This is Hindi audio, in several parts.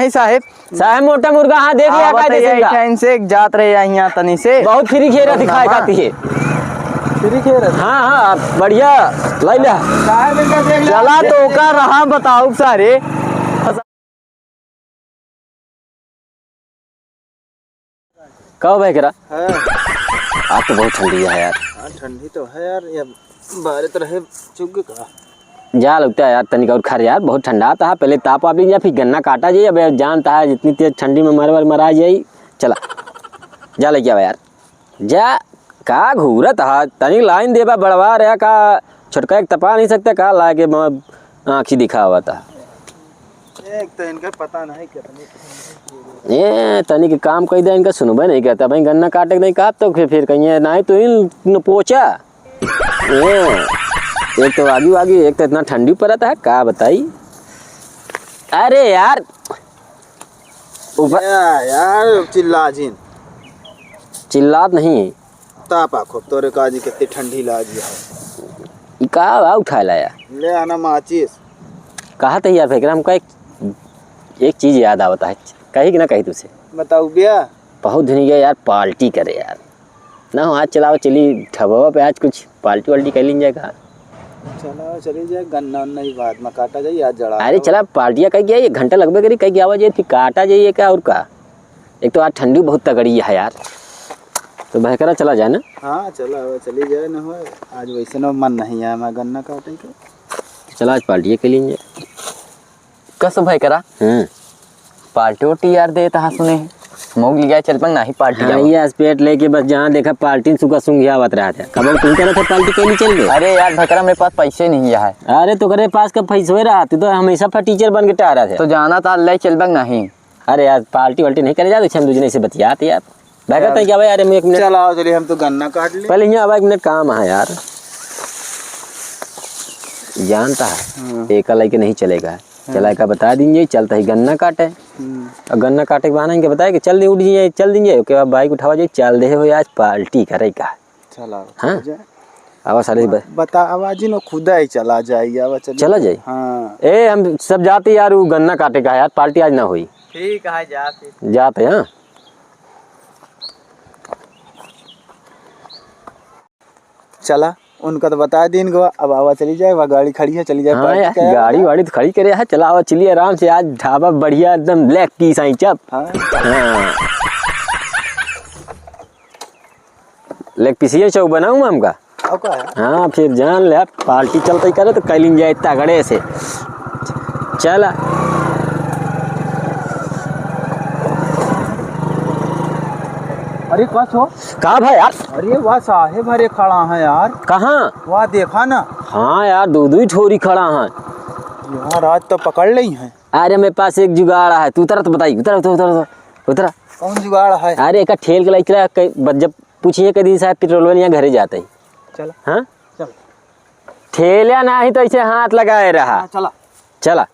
नहीं साहेब। साहेब मोटा मुर्गा हाँ देख लिया का जैसे से जात रहे यहाँ तनी से बहुत फ्री खेरा दिखाए खाती है। फ्री खेर हाँ हाँ बढ़िया लै ले साहेब इनका देख चला तो का रहा बताओ सारे। कब भाई करा है आज तो बहुत ठंडी है यार। हाँ ठंडी तो है यार, ये बाहर तो रहे चुग का जा लगता है यार तनिक और खर यार बहुत ठंडा था। पहले ताप आप लीजिए फिर गन्ना काटा जाइए। अब जानता है जितनी तेज ठंडी में मरा जाए। चला जा लेके आवा यार जा का घूरत हा तनिक लाइन देवा बढ़वा रहा का छोटका एक तपा नहीं सकते का ला के आँखी दिखा हुआ था। एक तो इनका पता नहीं कितनी ये तनिक काम कही दे इनका सुनबे नहीं करता भाई। गन्ना काटे नहीं कहा तो फिर कहीं नहीं तो इन पोचा एक तो आगी एक तो इतना ठंडी पड़ता है का बताई। अरे यार यार चिल्लात नहीं है तापा खूब तोरे काजी कितनी ठंडी लागी है। का उठा लाया ले आना माचिस। कहा था यार फेंकना हमको एक चीज याद आवता है कही कि ना कही तुझसे बताओ भैया। बहुत धुनी गया यार पार्टी करे यार ना हाथ चलाओ चली ठबवा पे आज कुछ पार्टी वाल्टी कर ली जाएगा। चला चली जाए गन्ना नहीं बाद में काटा जाए आज जड़ा। अरे चला पार्टियाँ कहीं गया 1 घंटा लगभग करी कहीं आवाज फिर काटा जाइए क्या और का। एक तो आज ठंडी बहुत तगड़ी है यार तो भयकरा चला जाए ना। हाँ चला चली जाए ना हो आज वैसे ना मन नहीं है मैं गन्ना काटे के। चला आज पार्टियाँ के लिए कसम भाई करा पार्टी उटी यार दे तहा सुने मोग लिया चल पंग नहीं पार्टी हाँ ये पेट लेके बस जहाँ देखा पार्टी सुखा सुंघिया बत रहा था। कब तुम कह रहे थे पार्टी के लिए चल गए। अरे यार भकरा मेरे पास पैसे नहीं है। अरे तो करे पास कब पैसे रहा तू तो हमेशा टीचर बन के टह रहा था तो जाना था अल्लाह चल पंग नहीं। अरे यार पार्टी वाल्टी नहीं करे जाते हम दूसरे से बतियाते यार बैठा था क्या भाई। अरे 1 मिनट चला चलिए हम तो गन्ना काट ले पहले यहाँ 1 मिनट काम है यार जानता है एक लेके नहीं चलेगा। चला का बता दीजिए चलता ही गन्ना काटे और गन्ना काटे के बहाना इनके बताया कि चल उठ जाइए चल दीजिए उसके बाद बाइक उठावा जाइए चल दे हो आज पार्टी करे का। चला हाँ आवाज सारे बता आवाज न खुदा ही चला जाइए चला जाए। हाँ ए हम सब जाते यार वो गन्ना काटे का यार पार्टी आज ना हुई। ठीक है जाते हाँ चला उनका तो बता दी इनको अब आवा चली जाए वह गाड़ी खड़ी है चली जाए। हाँ यार गाड़ी वाड़ी तो खड़ी करे है चला चलिए आराम से आज ढाबा बढ़िया एकदम लेग पीस आई चप। हाँ लेग पीस ये चौक बनाऊँ हमका। हाँ फिर जान ले पार्टी चलते ही करे तो कल जाए तगड़े से चला। अरे कस हो कहा भाई यार। अरे वाह साहेब अरे खड़ा है यार। कहाँ वाह देखा ना। हाँ यार 2 ठोरी खड़ा है यार आज तो पकड़ ली है। अरे मेरे पास एक जुगाड़ है तू उतरा तो बताई उतरा उतरा उतरा उतरा। कौन जुगाड़ है। अरे एक ठेल के लाई चला जब पूछिए कई दिन साहब पेट्रोल वाले यहाँ घरे जाते ही चला हाँ चल ठेला ना ही तो ऐसे हाथ लगाए रहा। चला चला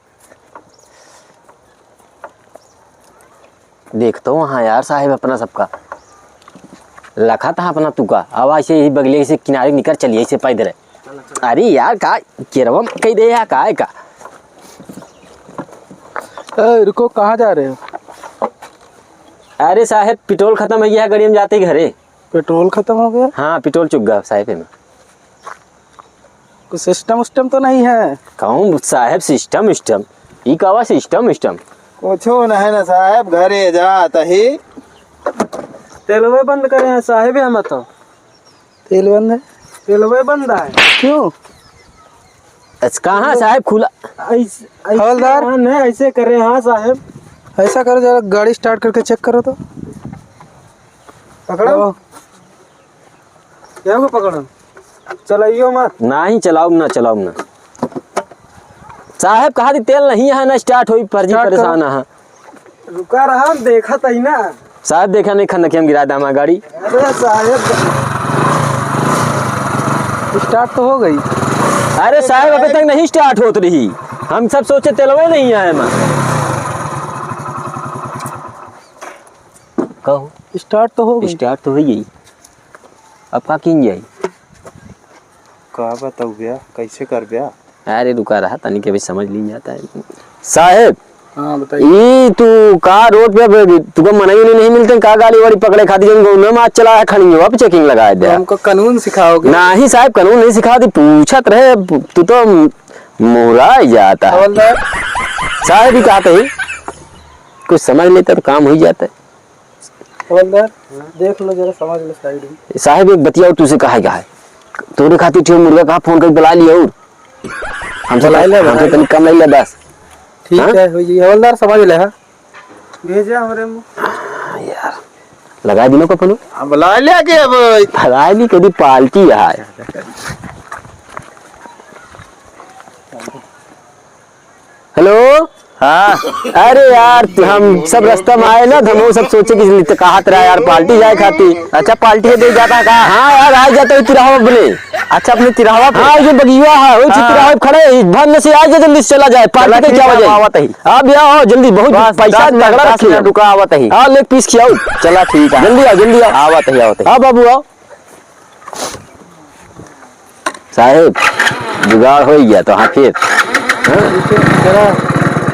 देखता हूँ हाँ यार साहेब अपना सबका लखा था अपना तू का आवाज से ही बगले से किनारे निकल चलिए इसे पैदल है। अरे यार का केरवा कही दे यार का है का। रुको कहाँ जा रहे हो। अरे साहेब पेट्रोल खत्म हो गया गाड़ी में जाते ही घरे। पेट्रोल खत्म हो गया। हाँ पेट्रोल चुक गया साहेब में। कुछ सिस्टम उस्टम तो नहीं है। कहूँ साहेब सिस्टम ये कहा सिस्टम कुछ नहीं ना साहेब घरे जाता ही तेलवे बंद करे हैं साहेब हम तो। तेल बंद है। तेलवे बंद है क्यों। कहाँ साहेब खुला हवलदार नहीं ऐसे करे। हाँ साहेब ऐसा करो जरा गाड़ी स्टार्ट करके चेक करो तो। पकड़ो क्या को पकड़ो चलाइयो मत। नहीं चलाऊ ना साहेब कहा थी तेल नहीं है ना स्टार्ट हुई फर्जी परेशान है। रुका रहा देखा था ही ना साहब देखा नहीं खन हम गिरा हमारा गाड़ी। अरे साहेब स्टार्ट तो हो गई। अरे साहब अभी तक नहीं स्टार्ट होत रही हम सब सोचे तेलवे नहीं है मैं कहो स्टार्ट तो हो गई। स्टार्ट तो हो गई अब का किन जाई का बताऊ भैया कैसे कर भैया। अरे रुका रहा तनी के भी समझ ली जाता है साहेब। हाँ बताइए। ये तू का रोड पे तुको मना ही नहीं मिलते का गाड़ी वाड़ी पकड़े खाती जन आज चला है खड़ी हो अब चेकिंग लगाए दे। हमको कानून सिखाओगे? नहीं साहब कानून नहीं सिखा दी पूछत रहे तू तो मोरा ही जाता है। हवलदार साहब ही कहते ही कुछ समझ लेते तो काम हो जाता है। हवलदार देख लो जरा समझ लो साइड में। साहब एक बतिया तुझसे कहा है तोरे खातिर ठीक मुर्गा कहा फोन करके बुला लिया और हमसे हमसे तनी कम नहीं ले बस। ठीक हाँ? है हवलदार समझ ले। हाँ भेजे हमारे मुँह यार लगा दिनों को फोन बुला लिया के अब लगा दी कभी पालती है। हेलो हाँ अरे यार हम सब रास्ता में आए ना हम सब सोचे कि कहा तेरा यार पार्टी जाए खाती। अच्छा पार्टी दे जाता का? हाँ यार आ जाता है तिराहा बने। अच्छा अपने तिरहवा पे? हाँ जो बगिया है वही तिराहा खड़े भर से आ जाए जल्दी से चला जाए पार्टी के क्या वजह आवत ही। आप यहाँ आओ जल्दी बहुत पैसा तगड़ा रखिए। रुका आवत ही। हाँ लेग पीस खियाओ। चला ठीक है जल्दी आओ आवत ही आवत ही। हाँ बाबू आओ। साहेब जुगाड़ हो गया तो हाँ फिर जरा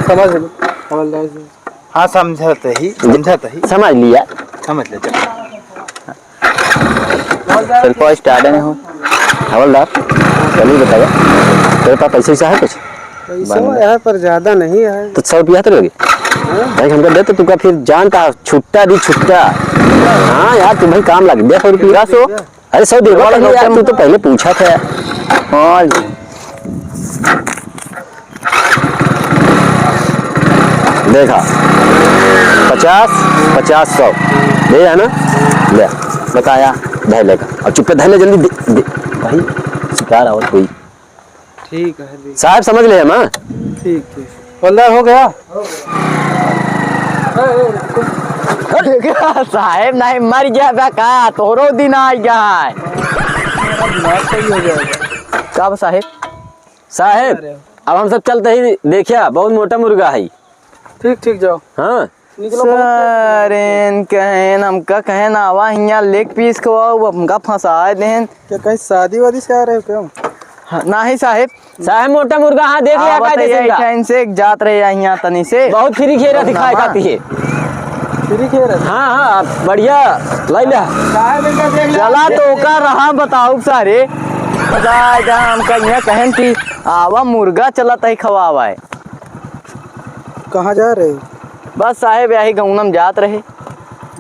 समझ लो हवलदार जी। हाँ समझते ही समझ लिया। समझ ले चल। चल को स्टार्ट नहीं हो। हवलदार चलिए बताया तेरे पास पैसे वैसा है कुछ? पैसा यहाँ पर ज्यादा नहीं है तो 100 रुपया तो लोगे भाई हमको दे तो तू का फिर जानता छुट्टा दी छुट्टा। हाँ यार तुम्हें काम लग गया 100 रुपया। 100 अरे 100 देगा यार तू तो पहले पूछा था यार। हाँ देखा 50 50 100 ले है ना ले बताया धै लेगा और चुप पे धै ले जल्दी दे भाई शिकार और कोई ठीक है साहब समझ ले हम। हाँ ठीक हवलदार हो गया। साहेब नहीं मर गया बा का तोरो दिन आ गया है कब साहेब? साहेब अब हम सब चलते ही देखिया बहुत मोटा मुर्गा है। ठीक जाओ। हाँ सरेन कहन हमका कहन आवा हिया लेग पीस खवाओ हमका फंसा देन। क्या कहीं शादी वादी से आ रहे हो क्या? हाँ, नहीं साहेब साहेब मोटा मुर्गा हाँ देख लिया कायदे से का। से एक जात रहे यहाँ तनी से बहुत फ्री खेरा दिखाई खाती है। फ्री खेल रहे हाँ हाँ बढ़िया लाई ले। चला तो का रहा बताओ सारे हमका यहाँ कहन थी आवा मुर्गा चला तही खवावा है। कहाँ जा रहे हो? बस साहेब यही गौनम जात रहे।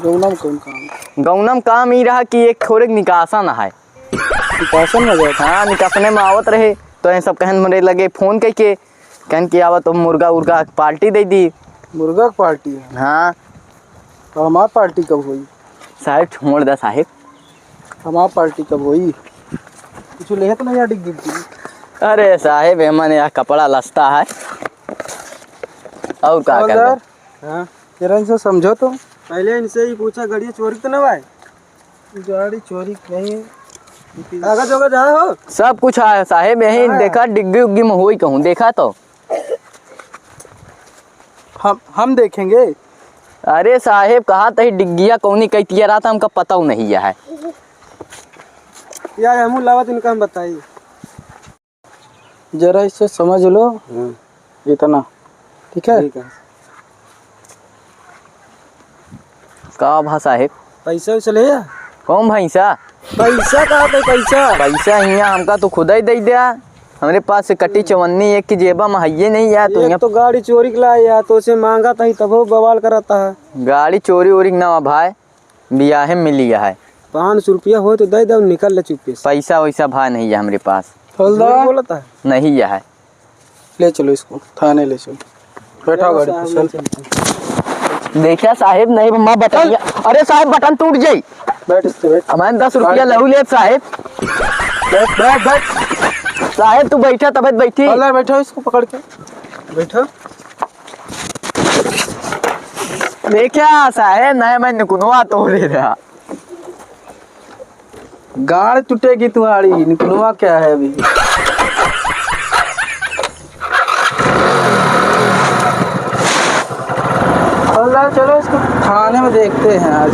गौनम कौन काम? गौनम काम ही रहा कि एक थोड़े निकासन है। निकासन में गया था? हाँ निकासने में आवत रहे तो ये सब कहन मरे लगे फोन करके कहन कि आवा तो मुर्गा उर्गा पार्टी दे दी। मुर्गा की पार्टी है? हाँ तो हमारी पार्टी कब हुई? साहेब छोड़ दे साहेब। हमारी पार्टी कब हुई? कुछ ले तो नहीं डिग डिग। अरे साहेब मैंने यह कपड़ा लसता है और क्या कर। हाँ जरा इनसे समझो तो। पहले इनसे ही पूछा गाड़ी चोरी तो ना भाई? गाड़ी चोरी नहीं है। कागज वगैरह जहाँ हो सब कुछ है साहेब यही देखा डिग्गी उग्गी में हुई कहूँ देखा तो। हम देखेंगे। अरे साहेब कहा तही डिग्गिया कौनी कहती रहा था हमका पता नहीं है यार हम लावत इनका हम बताइए जरा इससे समझ लो इतना। ठीक है का भा साहेब? पैसा वैसा ले जा। कौन भैंसा? पैसा कहाँ पे? पैसा हिया हमका तो खुदा ही दे दिया। हमारे पास से कट्टी चवन्नी एक की जेबा में है नहीं यार तो यहाँ तो गाड़ी चोरी के लाया या तो उसे मांगा था ही तब वो बवाल कराता है। गाड़ी चोरी वोरी ना भाई बियाहे में लिया है। 500 रुपया हो तो दे दो निकल ले चुपके से। पैसा वैसा भाई नहीं है हमारे पास। बोलता है नहीं है। ले चलो इसको थाने ले चलो। बैठा गाड़ी पे चल। देखिए साहेब नहीं माँ बटन। अरे साहेब बटन टूट जाये। बैठ इससे बैठ। हमारे 10 रुपया लहू ले साहेब। बैठ बैठ बैठ साहेब तू बैठा तबियत बैठी। बैठो इसको पकड़ के बैठो। देखिए साहेब नहीं मैं निकुनवा तोड़े रहा। गाड़ टूटेगी तुम्हारी। निकलवा क्या है अभी? चलो इसको थाने में देखते हैं आज।